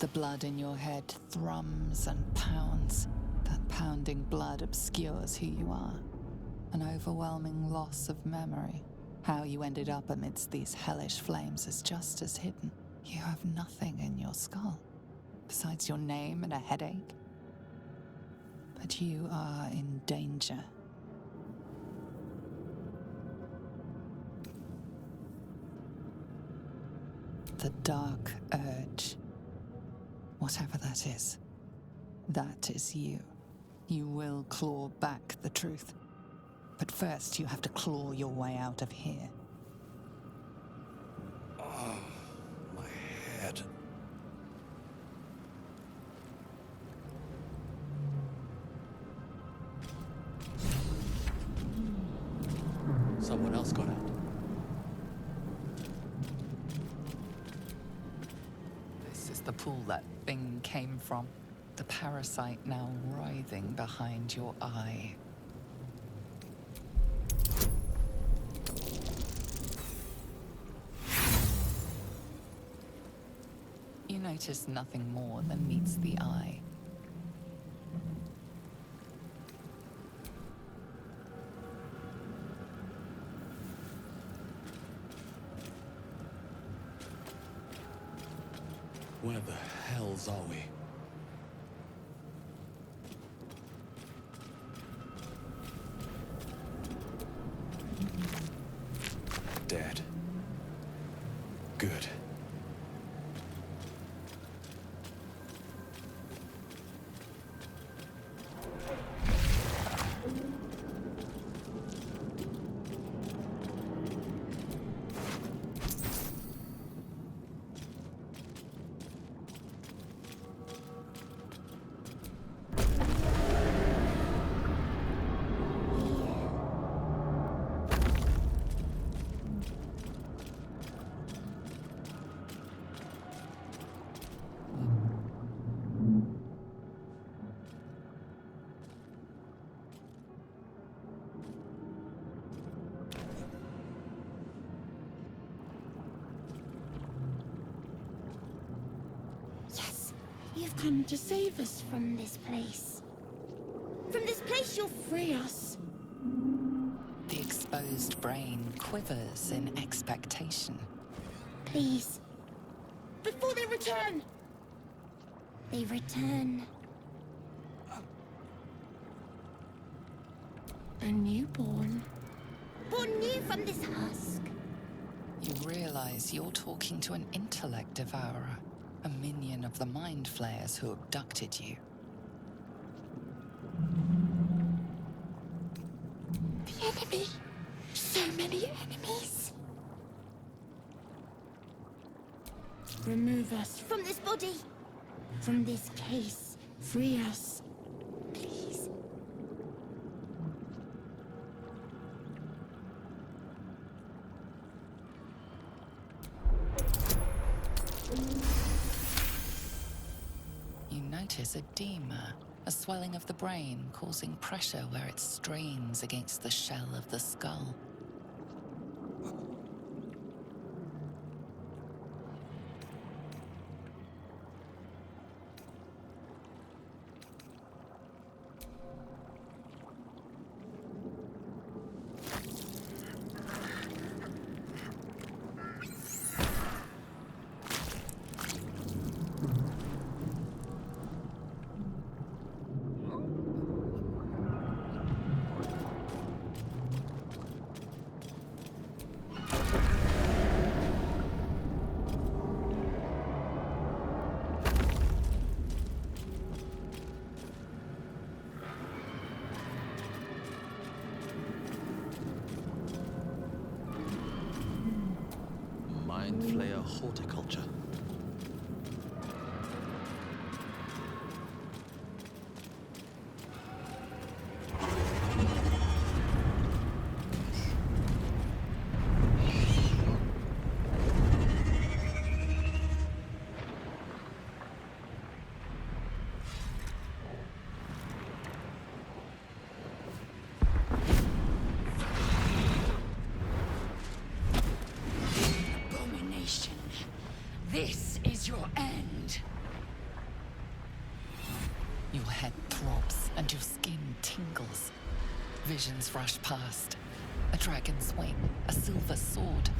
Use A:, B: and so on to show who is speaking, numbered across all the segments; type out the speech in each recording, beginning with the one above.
A: The blood in your head thrums and pounds. That pounding blood obscures who you are. An overwhelming loss of memory. How you ended up amidst these hellish flames is just as hidden. You have nothing in your skull, besides your name and a headache. But you are in danger. The dark urge. Whatever that is you. You will claw back the truth. But first, you have to claw your way out of here.
B: Oh, my head. Someone else got out.
A: This is the pool that thing came from. The parasite now writhing behind your eye. You notice nothing more than meets the eye.
B: Where the hells are we? Dead. Good.
C: You've come to save us from this place. From this place, you'll free us.
A: The exposed brain quivers in expectation.
C: Please. Before they return! They return. A newborn. Born new from this husk.
A: You realize you're talking to an intellect devourer, a minion of the mind flayers who abducted you.
C: The enemy. So many enemies. Remove us from this body. From this case. Free us. Please.
A: You notice edema, a swelling of the brain causing pressure where it strains against the shell of the skull.
B: Mind flayer horticulture.
A: Your head throbs and your skin tingles. Visions rush past. A dragon's wing, a silver sword,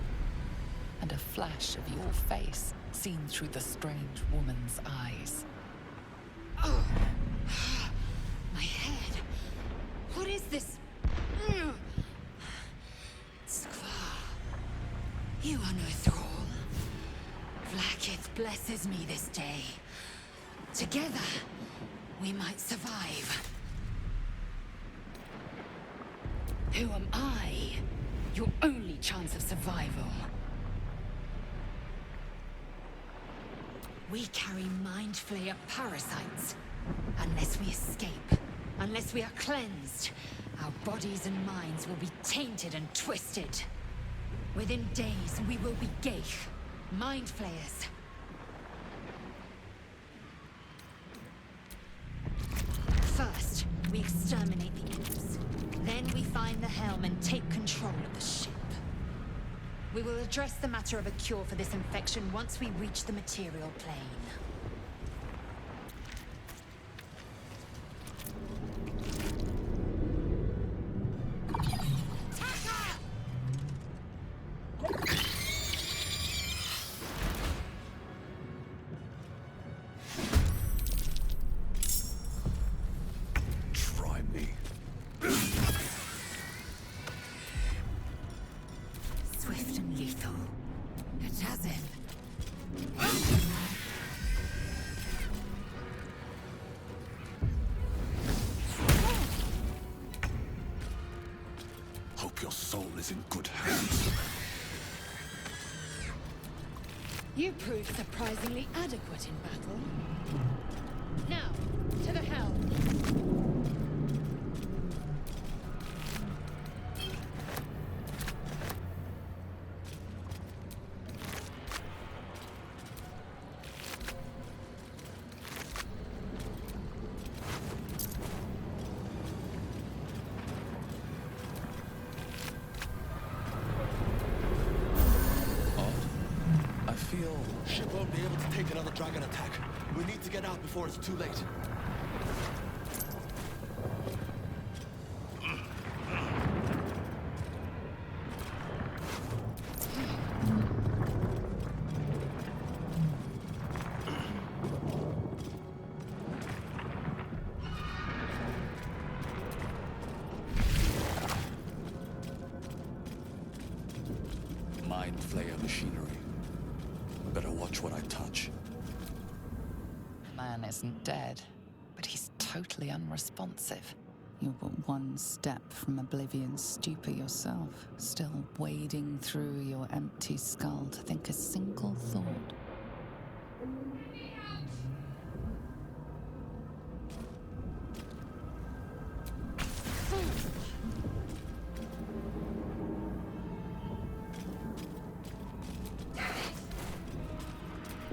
A: and a flash of your face seen through the strange woman's eyes.
C: Oh! My head! What is this? Skvar, you are no thrall. Vlaakith blesses me this day. Together, we might survive. Who am I? Your only chance of survival. We carry Mind Flayer parasites. Unless we escape, unless we are cleansed, our bodies and minds will be tainted and twisted. Within days, we will be Geich, Mind Flayers. First, we exterminate the imps. Then we find the helm and take control of the ship. We will address the matter of a cure for this infection once we reach the material plane.
B: Try me.
C: Swift and lethal. It has it.
B: Hope your soul is in good hands.
C: You proved surprisingly adequate in battle. Now, to the helm.
B: Ship won't be able to take another dragon attack. We need to get out before it's too late. Mind Flayer machinery. Better watch what I touch.
A: Man isn't dead, but he's totally unresponsive. You're but one step from oblivion's stupor yourself, still wading through your empty skull to think a single thought.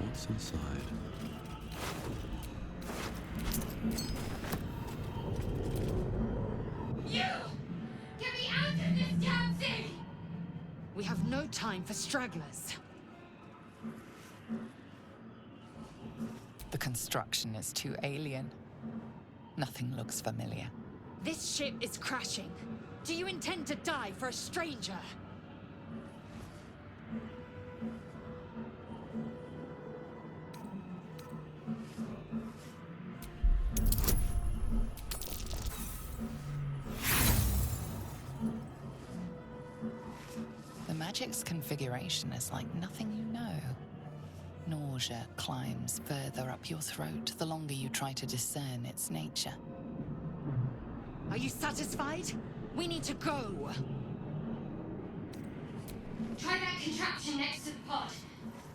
B: What's inside?
C: You! Get me out of this damn thing! We have no time for stragglers.
A: The construction is too alien. Nothing looks familiar.
C: This ship is crashing. Do you intend to die for a stranger?
A: The magic's configuration is like nothing you know. Nausea climbs further up your throat the longer you try to discern its nature.
C: Are you satisfied? We need to go.
D: Try that contraption next to the pod.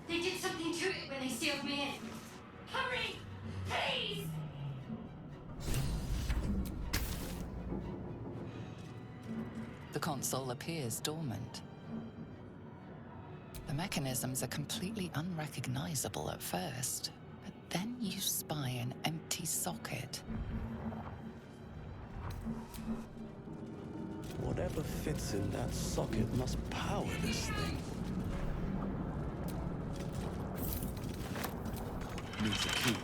D: They did something to it when they sealed me in. Hurry! Please!
A: The console appears dormant. The mechanisms are completely unrecognizable at first, but then you spy an empty socket.
B: Whatever fits in that socket must power this thing. Needs a key.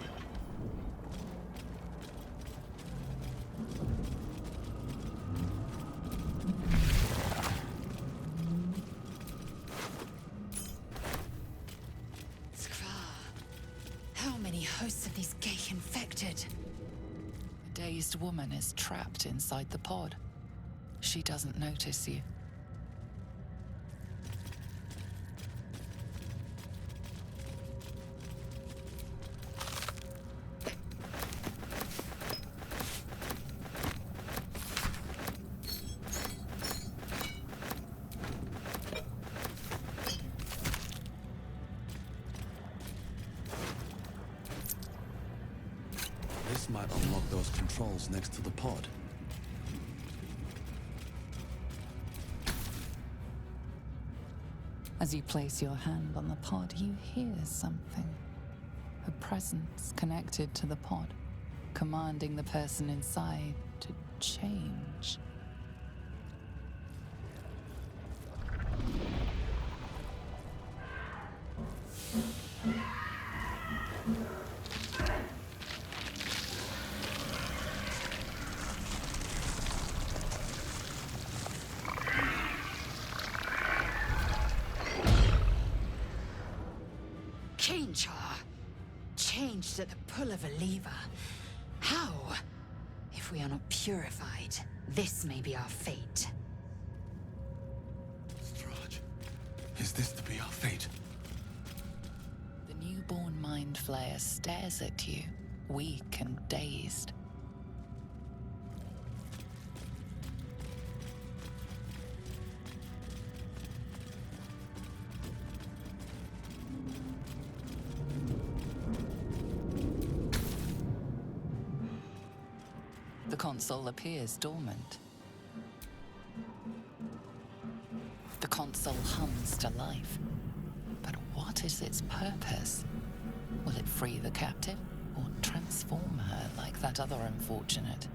C: infected.
A: A dazed woman is trapped inside the pod. She doesn't notice you.
B: This might unlock those controls next to the pod.
A: As you place your hand on the pod, you hear something. A presence connected to the pod, commanding the person inside to change.
C: Changed at the pull of a lever. How? If we are not purified, this may be our fate.
B: Strahd, is this to be our fate?
A: The newborn mind flayer stares at you, weak and dazed. The console appears dormant. The console hums to life. But what is its purpose? Will it free the captive or transform her like that other unfortunate?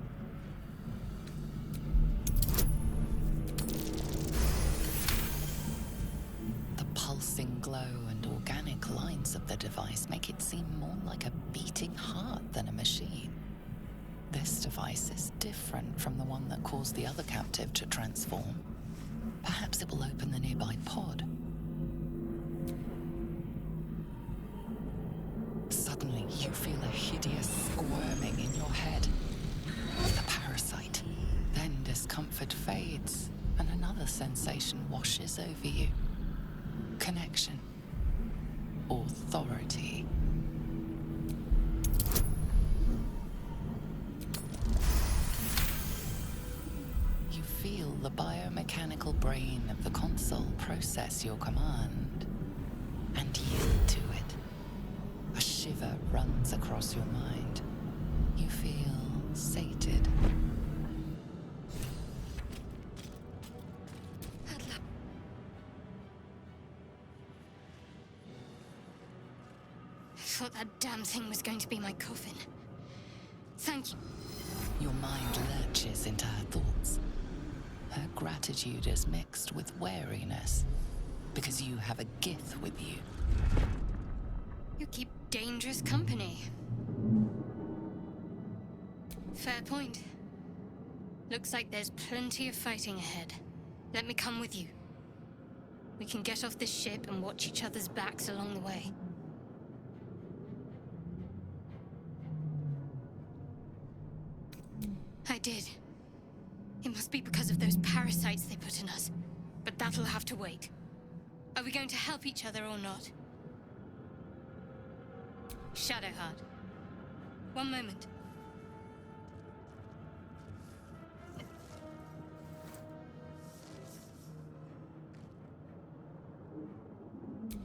A: The pulsing glow and organic lines of the device make it seem more like a beating heart than a machine. This device is different from the one that caused the other captive to transform. Perhaps it will open the nearby pod. Suddenly, you feel a hideous squirming in your head. The parasite. Then discomfort fades, and another sensation washes over you. Connection. Authority. Feel the biomechanical brain of the console process your command and yield to it. A shiver runs across your mind. You feel sated.
D: I thought that damn thing was going to be my coffin. Thank you.
A: Your mind lurches into her thoughts. Her gratitude is mixed with wariness, because you have a Gith with you.
D: You keep dangerous company. Fair point. Looks like there's plenty of fighting ahead. Let me come with you. We can get off this ship and watch each other's backs along the way. I did. It must be because of those parasites they put in us. But that'll have to wait. Are we going to help each other or not? Shadowheart. One moment.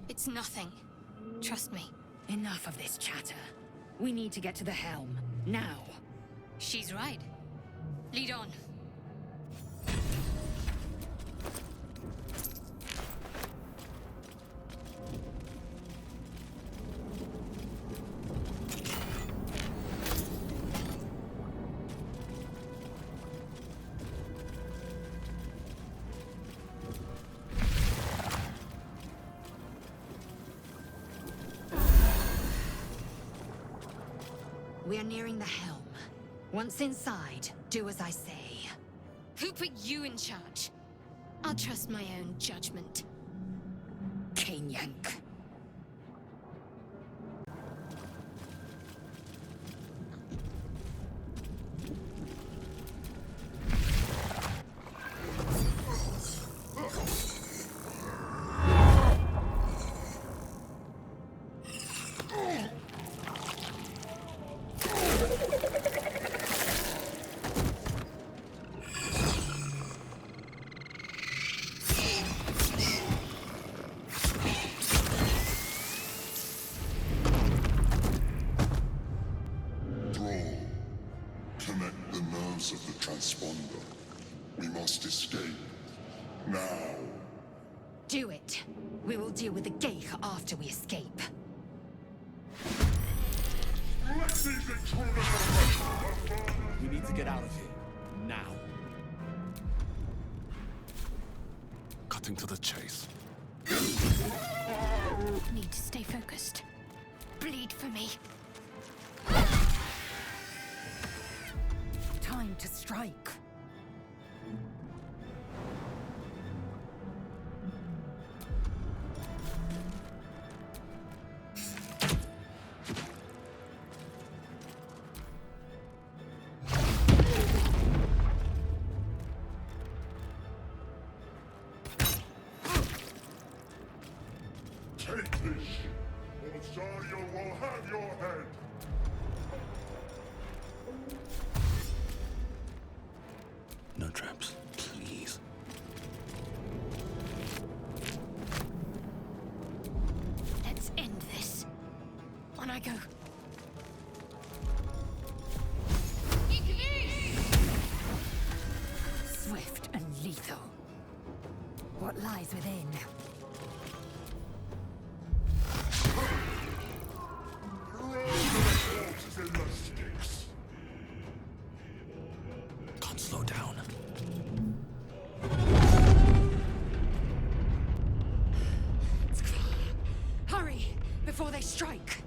D: It's nothing. Trust me.
C: Enough of this chatter. We need to get to the helm. Now.
D: She's right. Lead on.
C: We are nearing the helm. Once inside, do as I say.
D: Who put you in charge? I'll trust my own judgment.
C: Yank.
E: Reconnect the nerves of the transponder. We must escape. Now.
C: Do it. We will deal with the Geich after we escape.
E: Let these intruders away!
B: We need to get out of here. Now. Cutting to the chase.
D: Need to stay focused. Bleed for me.
C: Time to strike.
E: Take this, or Zariel will have your head!
B: No traps, please.
D: Let's end this. On I go.
C: Swift and lethal. What lies within?
E: Corpses in the sticks!
B: Can't slow down.
C: Hurry, before they strike.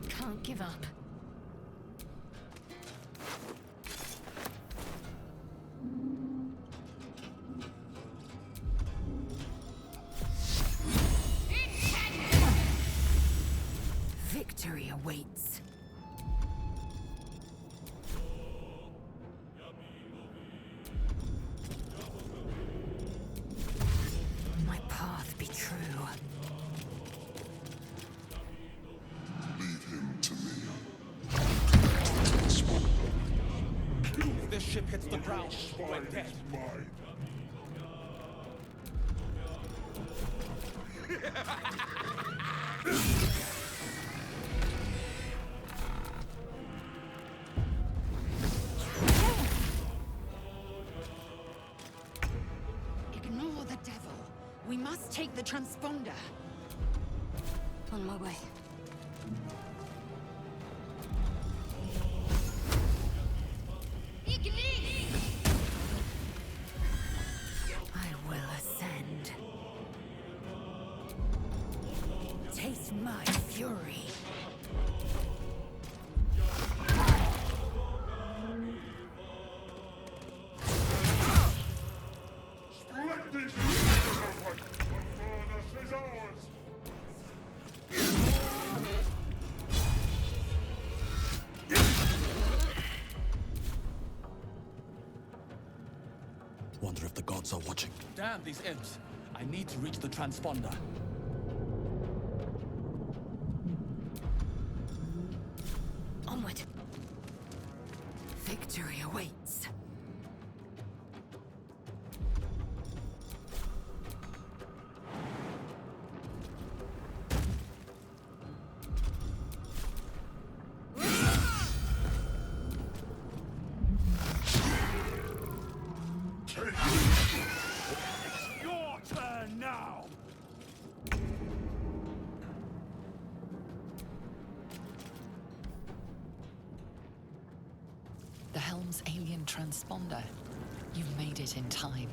D: Can't give up.
C: Victory awaits. My path be true.
E: Leave him to me.
B: If this ship hits the ground, we're dead.
E: Mine.
C: Ignore the devil. We must take the transponder.
D: On my way.
C: I will ascend. Taste my fury.
E: Let these intruders away! The furnace is ours!
B: Wonder if the gods are watching. Damn these imps. I need to reach the transponder.
D: Onward.
C: Victory awaits.
E: Take this!
B: It's your turn now!
A: The Helm's alien transponder. You've made it in time.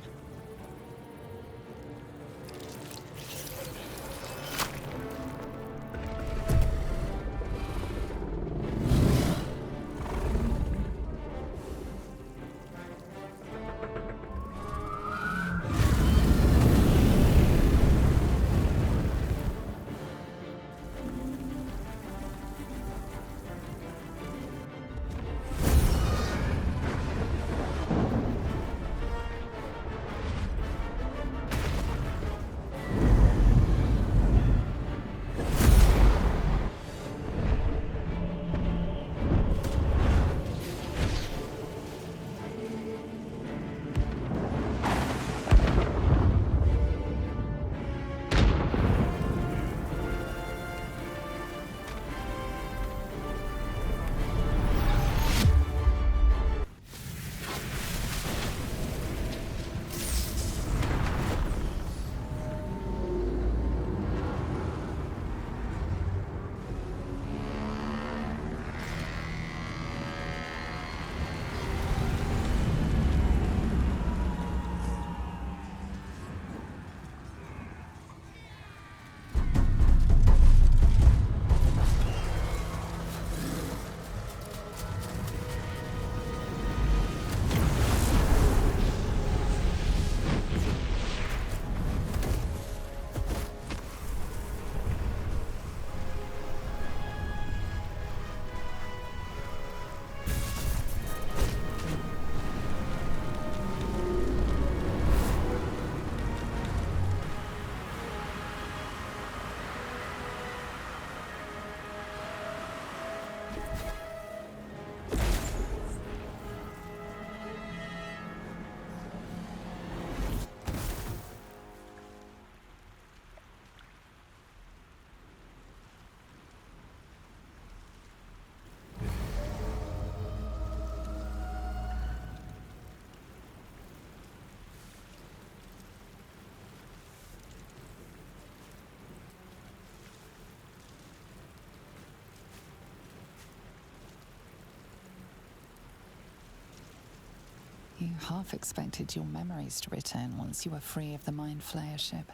A: You half expected your memories to return once you were free of the Mind Flayer ship.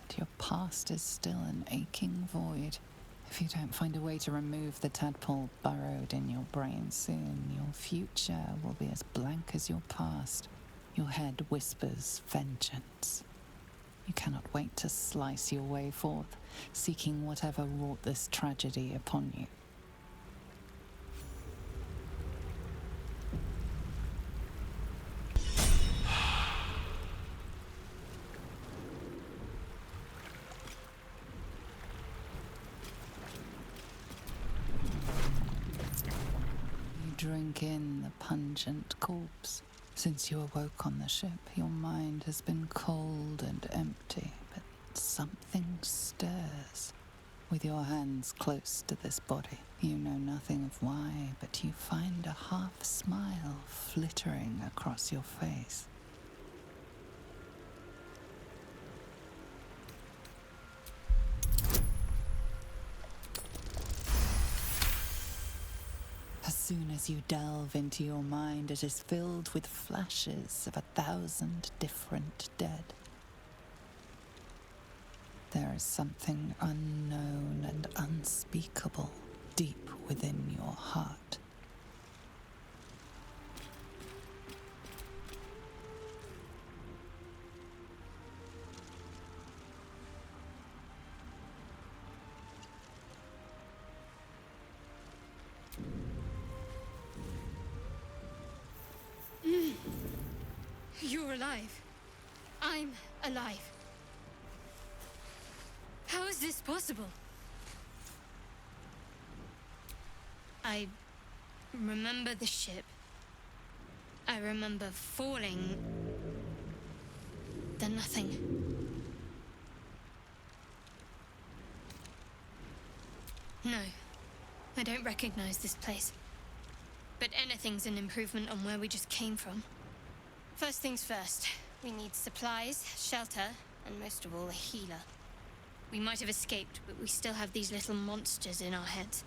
A: But your past is still an aching void. If you don't find a way to remove the tadpole burrowed in your brain soon, your future will be as blank as your past. Your head whispers vengeance. You cannot wait to slice your way forth, seeking whatever wrought this tragedy upon you. Drink in the pungent corpse. Since you awoke on the ship, your mind has been cold and empty, but something stirs. With your hands close to this body, you know nothing of why, but you find a half smile flittering across your face. As soon as you delve into your mind, it is filled with flashes of 1,000 different dead. There is something unknown and unspeakable deep within your heart.
D: You're alive. I'm alive. How is this possible? I remember the ship. I remember falling. Then nothing. No, I don't recognize this place. But anything's an improvement on where we just came from. First things first, we need supplies, shelter, and most of all, a healer. We might have escaped, but we still have these little monsters in our heads.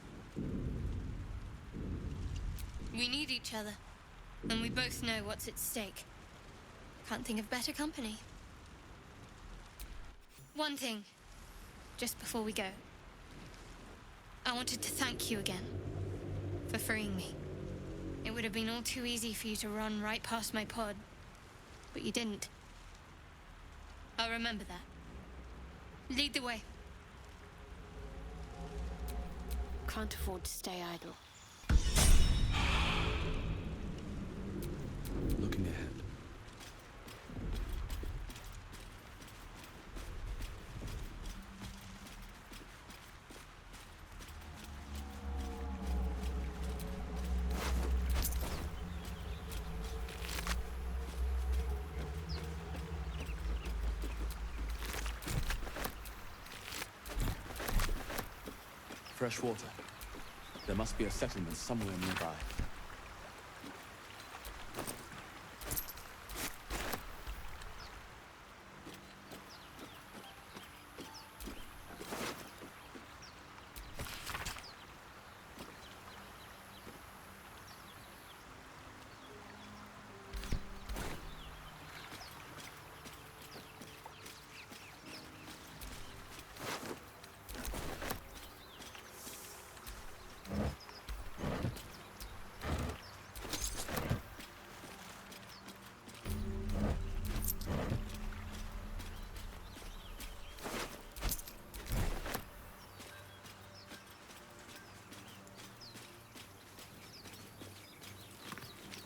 D: We need each other, and we both know what's at stake. Can't think of better company. One thing, just before we go. I wanted to thank you again for freeing me. It would have been all too easy for you to run right past my pod, but you didn't. I'll remember that. Lead the way.
F: Can't afford to stay idle.
B: Looking ahead. Fresh water. There must be a settlement somewhere nearby.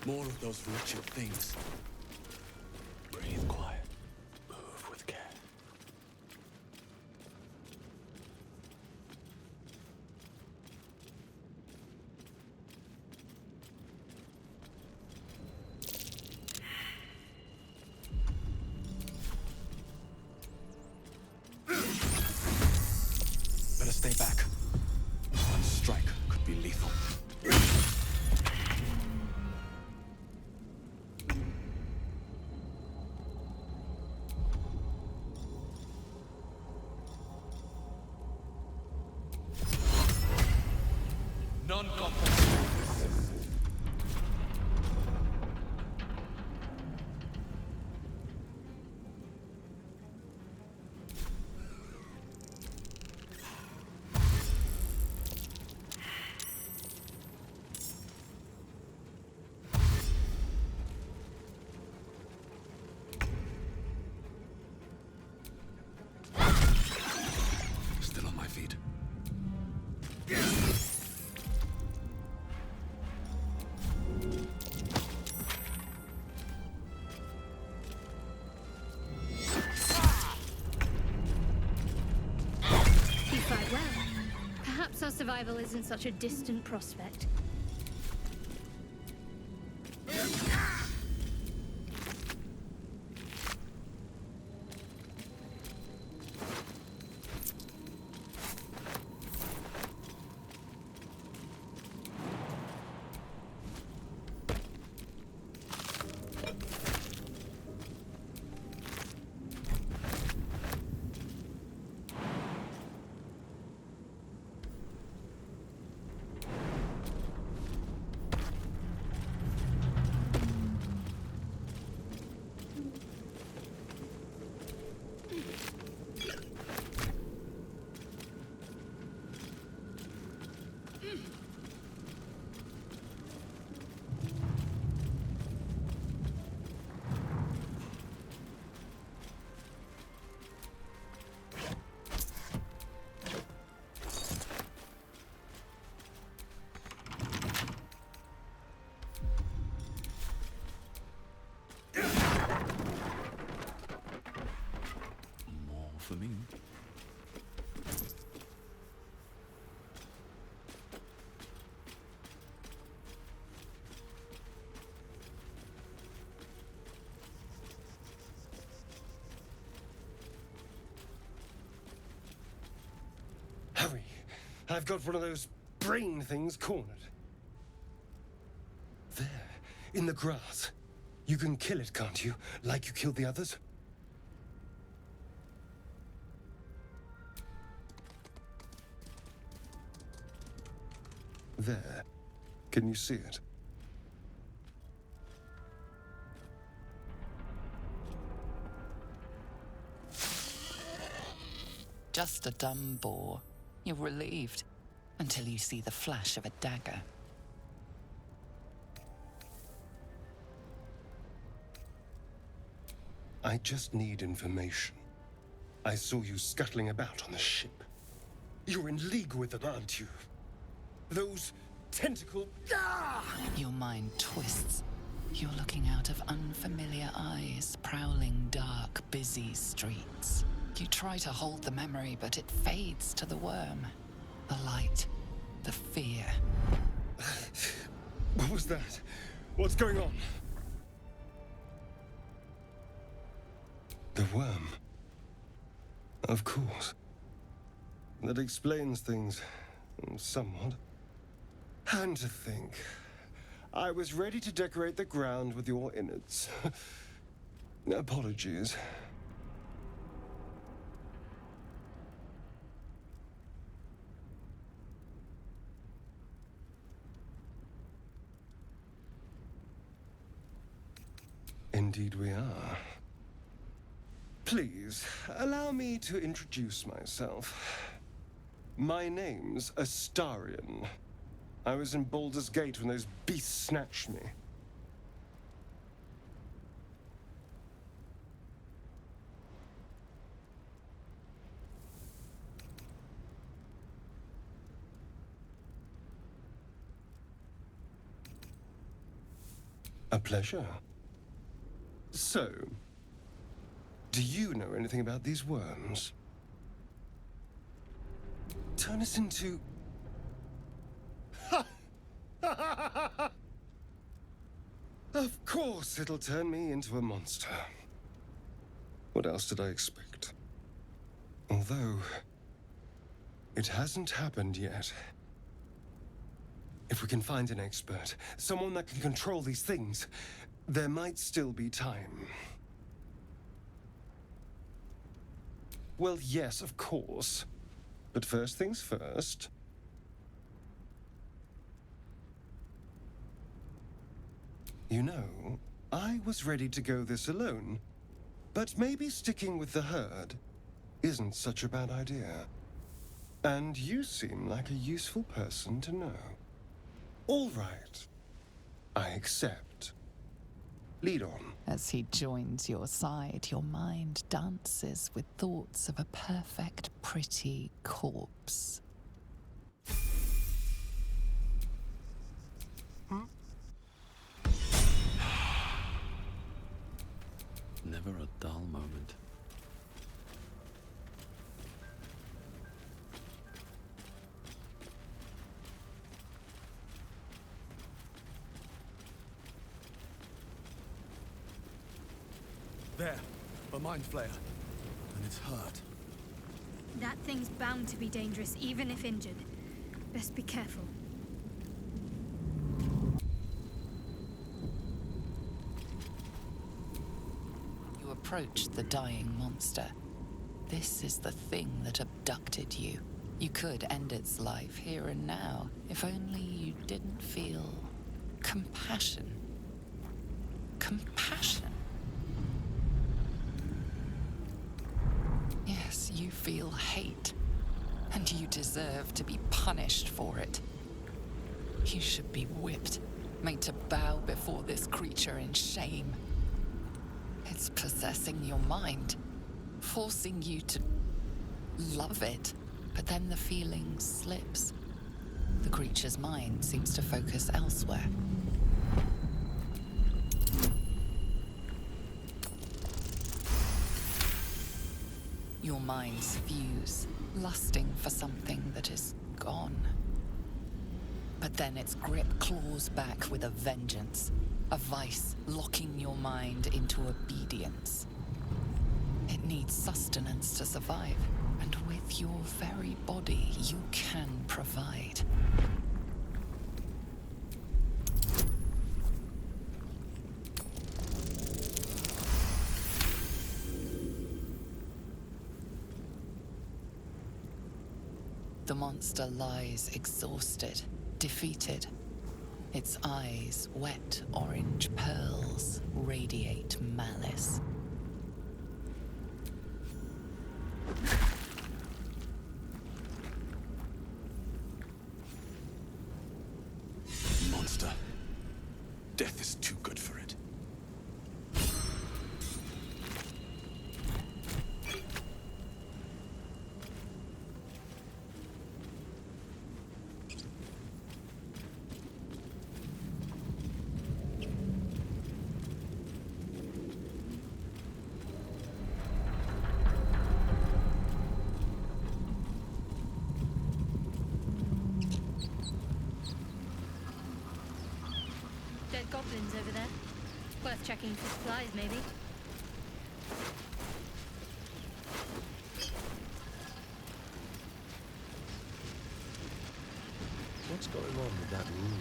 B: More of those wretched things. Breathe quiet. Move with care. Better stay back. One strike could be lethal.
D: survival isn't such a distant prospect.
B: More for me.
G: Hurry! I've got one of those brain things cornered. There, in the grass. You can kill it, can't you? Like you killed the others? There. Can you see it?
A: Just a dumb boar. You're relieved until you see the flash of a dagger.
G: I just need information. I saw you scuttling about on the ship. You're in league with them, aren't you? Those tentacle... Ah!
A: Your mind twists. You're looking out of unfamiliar eyes, prowling dark, busy streets. You try to hold the memory, but it fades to the worm. The light, the fear.
G: What was that? What's going on? The worm. Of course. That explains things somewhat. And to think, I was ready to decorate the ground with your innards. Apologies. Indeed we are. Please, allow me to introduce myself. My name's Astarion. I was in Baldur's Gate when those beasts snatched me. A pleasure. So, do you know anything about these worms? Turn us into... Of course it'll turn me into a monster. What else did I expect? Although, it hasn't happened yet. If we can find an expert, someone that can control these things, there might still be time. Well, yes, of course. But first things first. You know, I was ready to go this alone. But maybe sticking with the herd isn't such a bad idea. And you seem like a useful person to know. All right. I accept. Lead on.
A: As he joins your side, your mind dances with thoughts of a perfect, pretty corpse.
B: Never a dull moment. There, a mind flayer. And it's hurt.
D: That thing's bound to be dangerous, even if injured. Best be careful.
A: You approach the dying monster. This is the thing that abducted you. You could end its life here and now, if only you didn't feel compassion. Compassion? Yes, you feel hate, and you deserve to be punished for it. You should be whipped, made to bow before this creature in shame. It's possessing your mind, forcing you to love it, but then the feeling slips. The creature's mind seems to focus elsewhere. Your minds fuse, lusting for something that is gone. But then its grip claws back with a vengeance, a vice locking your mind into obedience. It needs sustenance to survive, and with your very body, you can provide. The monster lies exhausted, defeated. Its eyes, wet orange pearls, radiate malice.
B: Monster. Death is too good for it.
D: Dead goblins over there. Worth checking for supplies, maybe.
H: What's going on with that room?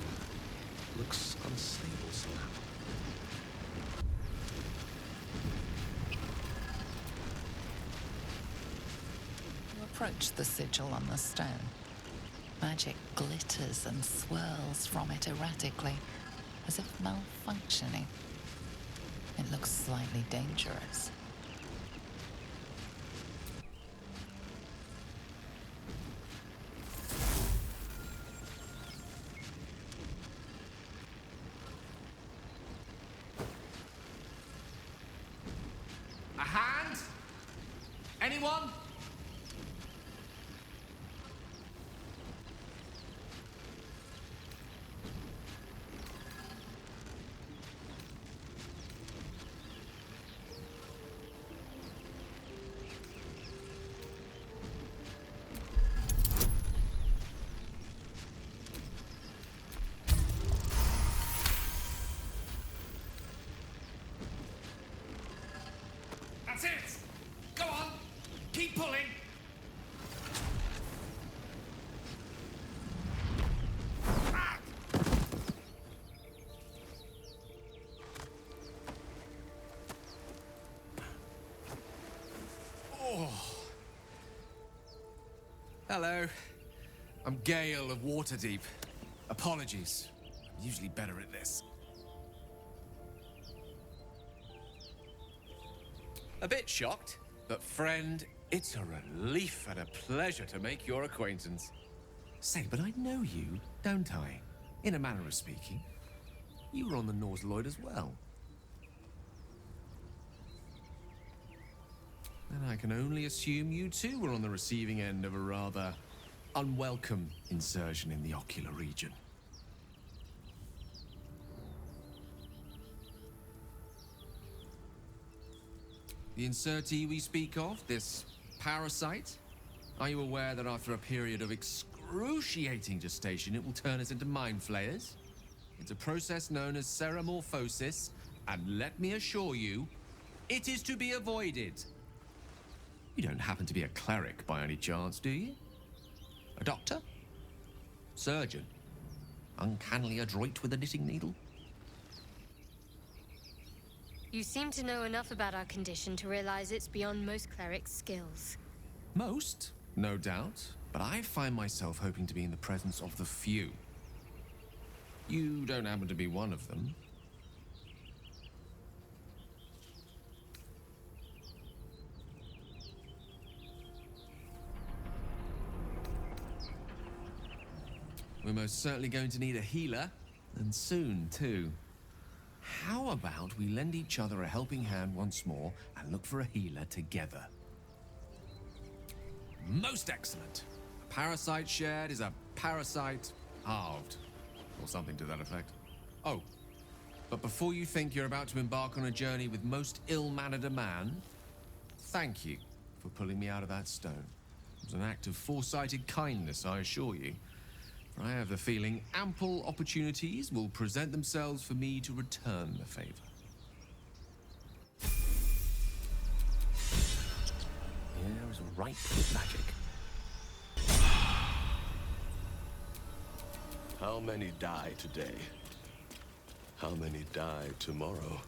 H: Looks unstable somehow.
A: You approach the sigil on the stone. Magic glitters and swirls from it erratically, as if malfunctioning. It looks slightly dangerous.
I: A hand? Anyone? That's it! Go on! Keep pulling! Ah! Oh. Hello. I'm Gale of Waterdeep. Apologies. I'm usually better at this. A bit shocked, but friend, it's a relief and a pleasure to make your acquaintance. Say, but I know you, don't I? In a manner of speaking. You were on the Norse Lloyd as well. And I can only assume you too were on the receiving end of a rather unwelcome insertion in the ocular region. The insertee we speak of, this parasite, are you aware that after a period of excruciating gestation, it will turn us into mind flayers? It's a process known as ceramorphosis, and let me assure you, It is to be avoided. You don't happen to be a cleric by any chance, do you? A doctor? Surgeon? Uncannily adroit with a knitting needle?
D: You seem to know enough about our condition to realize it's beyond most clerics' skills.
I: Most, no doubt, but I find myself hoping to be in the presence of the few. You don't happen to be one of them. We're most certainly going to need a healer, and soon, too. How about we lend each other a helping hand once more and look for a healer together? Most excellent. A parasite shared is a parasite halved, or something to that effect. Oh, but before you think you're about to embark on a journey with most ill-mannered a man, thank you for pulling me out of that stone. It was an act of foresighted kindness, I assure you. For I have the feeling ample opportunities will present themselves for me to return the favor.
H: Here is ripe with magic.
J: How many die today? How many die tomorrow?